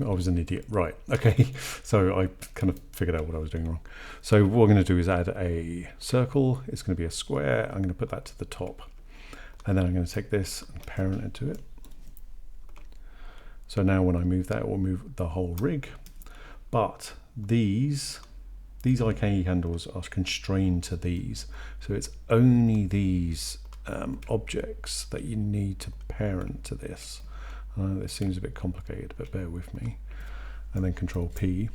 I was an idiot. Right, okay. So I kind of figured out what I was doing wrong. So what we're going to do is add a circle. It's going to be a square. I'm going to put that to the top. And then I'm going to take this and parent it to it. So now when I move that, it will move the whole rig. But these IKE handles are constrained to these. So it's only these objects that you need to parent to this. I know this seems a bit complicated, but bear with me. And then Control P.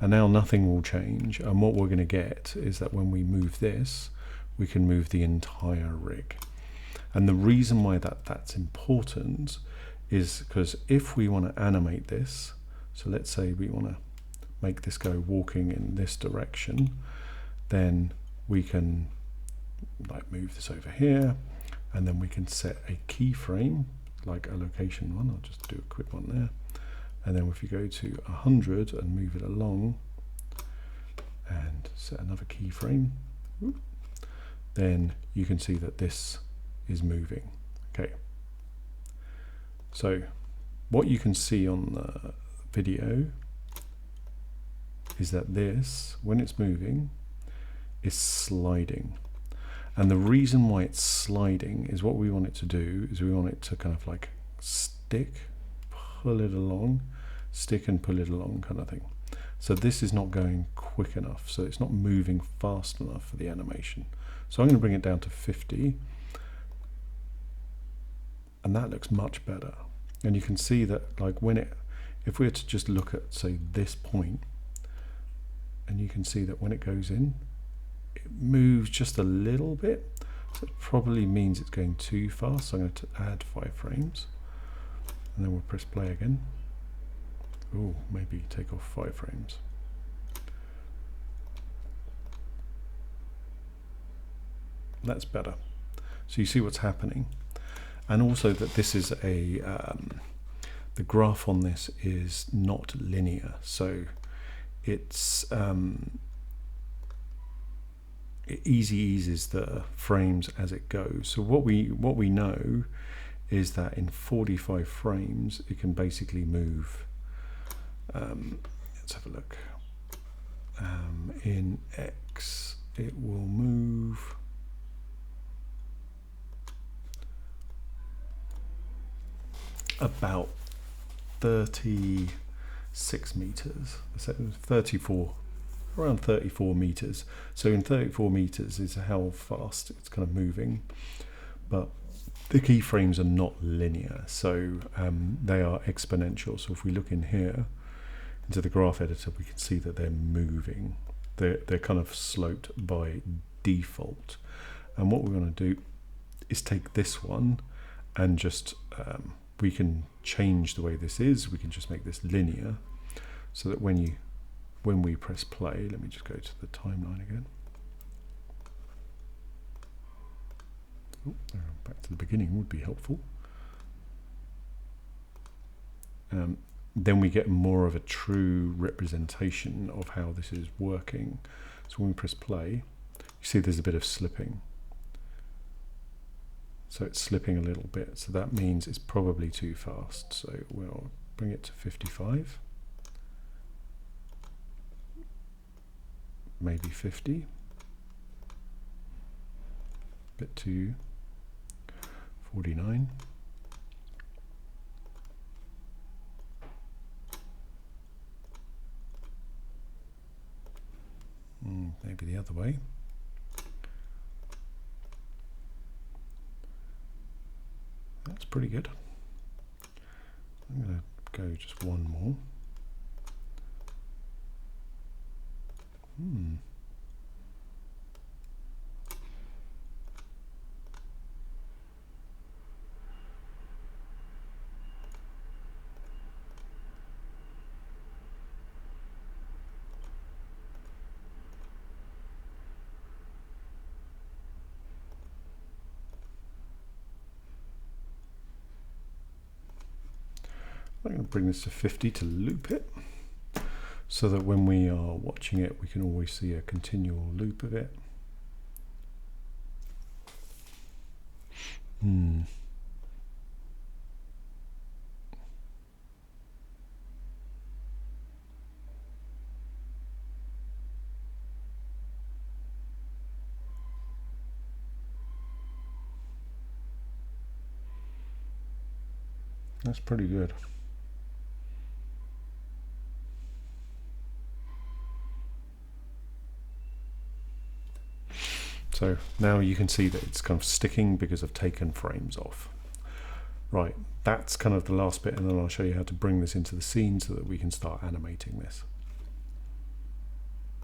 And now nothing will change. And what we're going to get is that when we move this, we can move the entire rig. And the reason why that's important is because if we want to animate this, so let's say we want to make this go walking in this direction, then we can like move this over here, and then we can set a keyframe, like a location one. I'll just do a quick one there. And then if you go to 100 and move it along and set another keyframe, then you can see that this is moving. Okay. So what you can see on the video is that this, when it's moving, is sliding. And the reason why it's sliding is what we want it to do is we want it to kind of like stick, pull it along, stick and pull it along kind of thing. So this is not going quick enough. So it's not moving fast enough for the animation. So I'm going to bring it down to 50. And that looks much better. And you can see that like if we were to just look at say this point, and you can see that when it goes in, it moves just a little bit. So it probably means it's going too fast. So I'm going to add 5 frames. And then we'll press play again. Oh, maybe take off 5 frames. That's better. So you see what's happening. And also that this is the graph on this is not linear. So it's it easy eases the frames as it goes. So what we know is that in 45 frames it can basically move. Let's have a look. In X it will move about 36 meters, so 34, around 34 meters. So in 34 meters is how fast it's kind of moving, but the keyframes are not linear, so they are exponential. So if we look in here into the graph editor, we can see that they're moving. They're kind of sloped by default. And what we're going to do is take this one and just we can change the way this is. We can just make this linear, so that when we press play, let me just go to the timeline again. Oh, back to the beginning would be helpful. Then we get more of a true representation of how this is working. So when we press play, you see there's a bit of slipping. So it's slipping a little bit. So that means it's probably too fast. So we'll bring it to 55. Maybe 50. Bit too 49. Maybe the other way. That's pretty good. I'm going to go just one more. I'm going to bring this to 50 to loop it, so that when we are watching it, we can always see a continual loop of it. That's pretty good. So now you can see that it's kind of sticking because I've taken frames off. Right, that's kind of the last bit, and then I'll show you how to bring this into the scene so that we can start animating this.